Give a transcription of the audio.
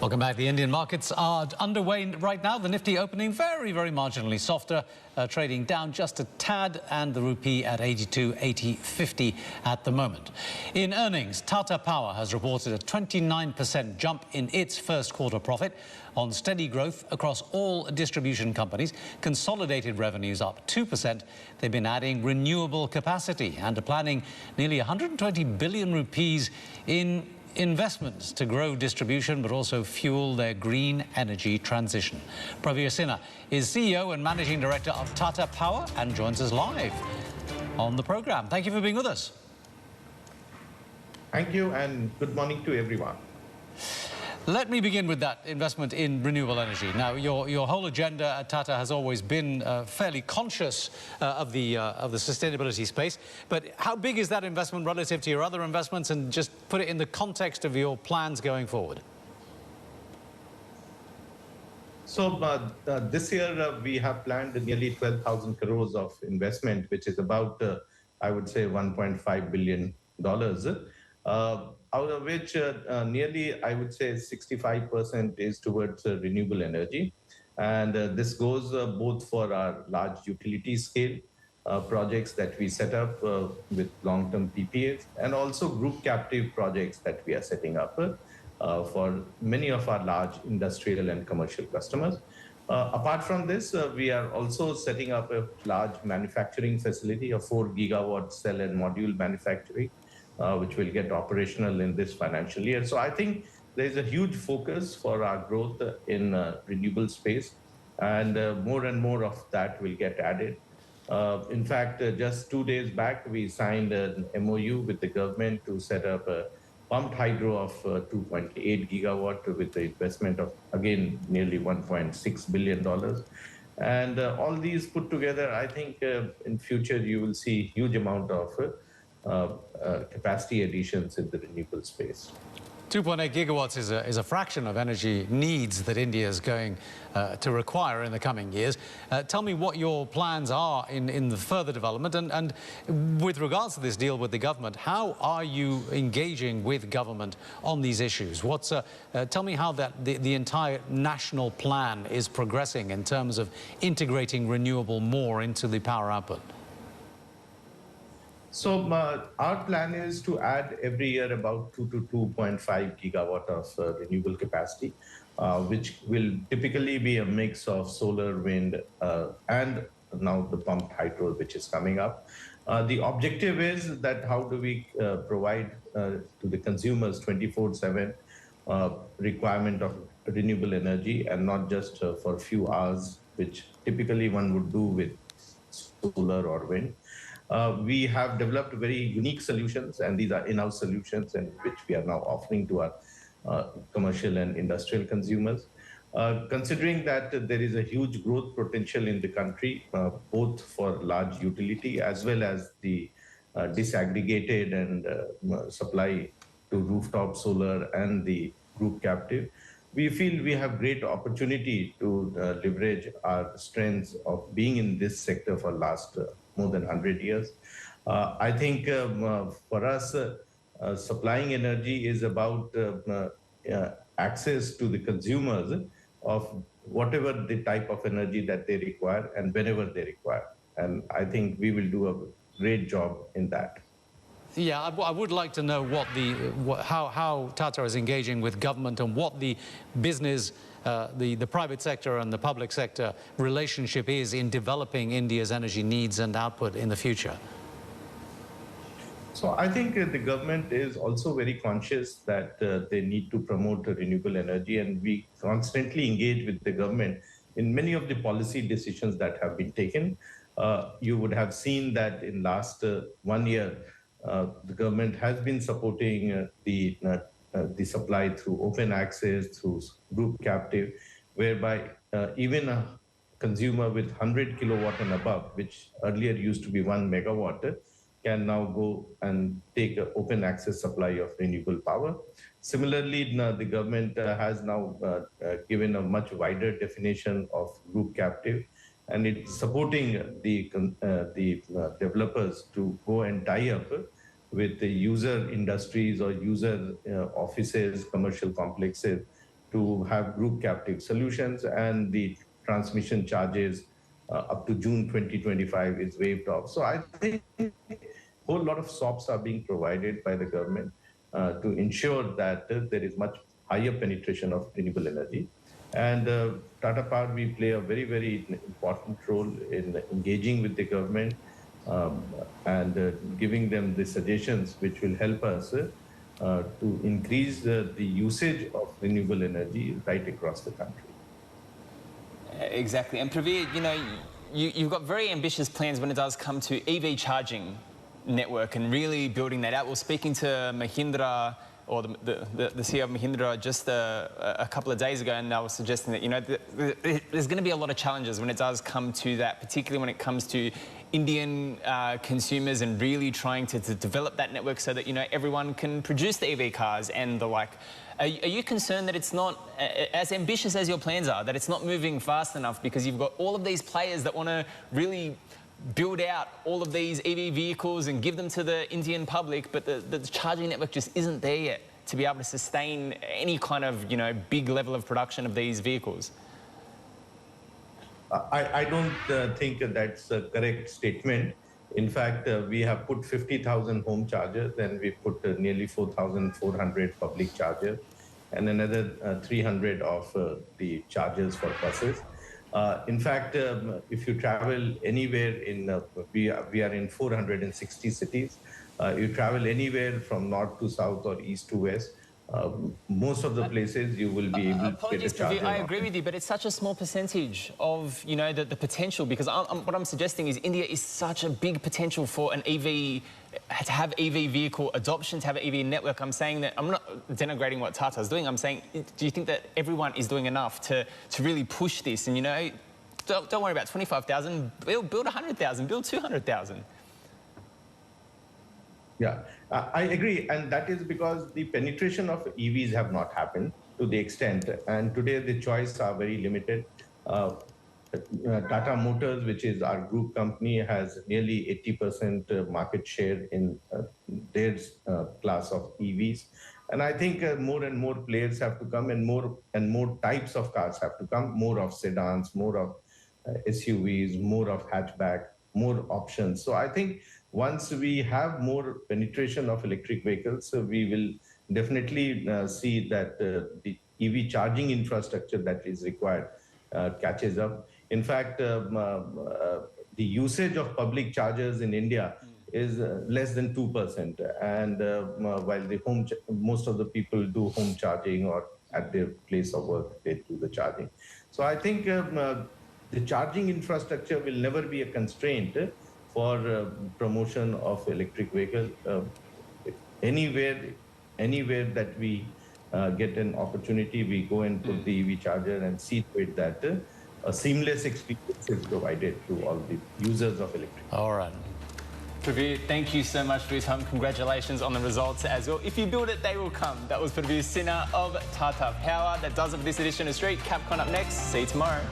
Welcome back. The Indian markets are underway right now. The Nifty opening very marginally softer, trading down just a tad, and the rupee at 82.8050 at the moment. In earnings, Tata Power has reported a 29% jump in its first quarter profit on steady growth across all distribution companies. Consolidated revenues up 2%. They've been adding renewable capacity and are planning nearly 120 billion rupees in investments to grow distribution but also fuel their green energy transition. Pravir Sinha is CEO and Managing Director of Tata Power and joins us live on the program. Thank you for being with us. Thank you and good morning to everyone. Let me begin with that investment in renewable energy. Now, your whole agenda at Tata has always been fairly conscious of the sustainability space. But how big is that investment relative to your other investments? And just put it in the context of your plans going forward. So this year we have planned nearly 12,000 crores of investment, which is about, I would say, $1.5 billion. Out of which nearly, I would say, 65% is towards renewable energy. And this goes both for our large utility scale projects that we set up with long-term PPAs, and also group captive projects that we are setting up for many of our large industrial and commercial customers. Apart from this, we are also setting up a large manufacturing facility, a 4 gigawatt cell and module manufacturing, which will get operational in this financial year. So I think there's a huge focus for our growth in renewable space, and more of that will get added. In fact, just 2 days back, we signed an MOU with the government to set up a pumped hydro of 2.8 gigawatt with the investment of, again, nearly $1.6 billion. And all these put together, I think in future you will see huge amount of capacity additions in the renewable space. 2.8 gigawatts is a fraction of energy needs that India is going to require in the coming years. Tell me what your plans are in the further development, and with regards to this deal with the government, how are you engaging with government on these issues? Tell me how the entire national plan is progressing in terms of integrating renewable more into the power output. So our plan is to add every year about 2 to 2.5 gigawatt of renewable capacity, which will typically be a mix of solar, wind, and now the pumped hydro, which is coming up. The objective is that how do we provide to the consumers 24/7 requirement of renewable energy, and not just for a few hours, which typically one would do with solar or wind. We have developed very unique solutions, and these are in-house solutions, and which we are now offering to our commercial and industrial consumers. Considering that there is a huge growth potential in the country, both for large utility as well as the disaggregated and supply to rooftop solar and the group captive, we feel we have great opportunity to leverage our strengths of being in this sector for last more than 100 years. I think for us, supplying energy is about access to the consumers of whatever the type of energy that they require and whenever they require. And I think we will do a great job in that. Yeah, I would like to know how Tata is engaging with government and what the business, the private sector and the public sector relationship is in developing India's energy needs and output in the future. So I think the government is also very conscious that they need to promote renewable energy, and we constantly engage with the government in many of the policy decisions that have been taken. You would have seen that in last 1 year, the government has been supporting the supply through open access, through group captive, whereby even a consumer with 100 kilowatt and above, which earlier used to be 1 megawatt, can now go and take an open access supply of renewable power. Similarly, the government has now given a much wider definition of group captive, and it's supporting the developers to go and tie up with the user industries or user offices, commercial complexes, to have group captive solutions, and the transmission charges up to June 2025 is waived off. So I think a whole lot of SOPs are being provided by the government to ensure that there is much higher penetration of renewable energy. And Tata Power, we play a very, very important role in engaging with the government and giving them the suggestions which will help us to increase the usage of renewable energy right across the country. Exactly. And Praveer, you know, you've got very ambitious plans when it does come to EV charging network and really building that out. Well, speaking to Mahindra, or the CEO of Mahindra just a couple of days ago, and I was suggesting that, you know, there's going to be a lot of challenges when it does come to that, particularly when it comes to Indian consumers and really trying to develop that network so that, you know, everyone can produce the EV cars and the like. Are you concerned that it's not, as ambitious as your plans are, that it's not moving fast enough because you've got all of these players that want to really build out all of these EV vehicles and give them to the Indian public, but the charging network just isn't there yet to be able to sustain any kind of, you know, big level of production of these vehicles? I don't think that's a correct statement. In fact, we have put 50,000 home chargers, and we put nearly 4,400 public chargers, and another 300 of the chargers for buses. In fact, if you travel anywhere in, we are in 460 cities. You travel anywhere from north to south or east to west, most of the places you will be able to get a charger. I agree with you, but it's such a small percentage of, you know, the potential, because what I'm suggesting is India is such a big potential for an EV, to have EV vehicle adoption, to have an EV network. I'm saying that, I'm not denigrating what Tata is doing. I'm saying, do you think that everyone is doing enough to really push this? And, you know, don't worry about 25,000, build 100,000, build 200,000. Yeah, I agree. And that is because the penetration of EVs have not happened to the extent. And today the choices are very limited. Tata Motors, which is our group company, has nearly 80% market share in their class of EVs. And I think more and more players have to come, and more types of cars have to come, more of sedans, more of SUVs, more of hatchback, more options. So I think once we have more penetration of electric vehicles, we will definitely see that the EV charging infrastructure that is required catches up. In fact, the usage of public chargers in India is less than 2%. And while most of the people do home charging, or at their place of work, they do the charging. So I think the charging infrastructure will never be a constraint for promotion of electric vehicles. Anywhere that we get an opportunity, we go and put the EV charger and see to it that a seamless experience is provided to all the users of electric. All right. Praveer, thank you so much for your time. Congratulations on the results as well. If you build it, they will come. That was Praveer Sinha of Tata Power. That does it for this edition of Street. Capcom up next. See you tomorrow.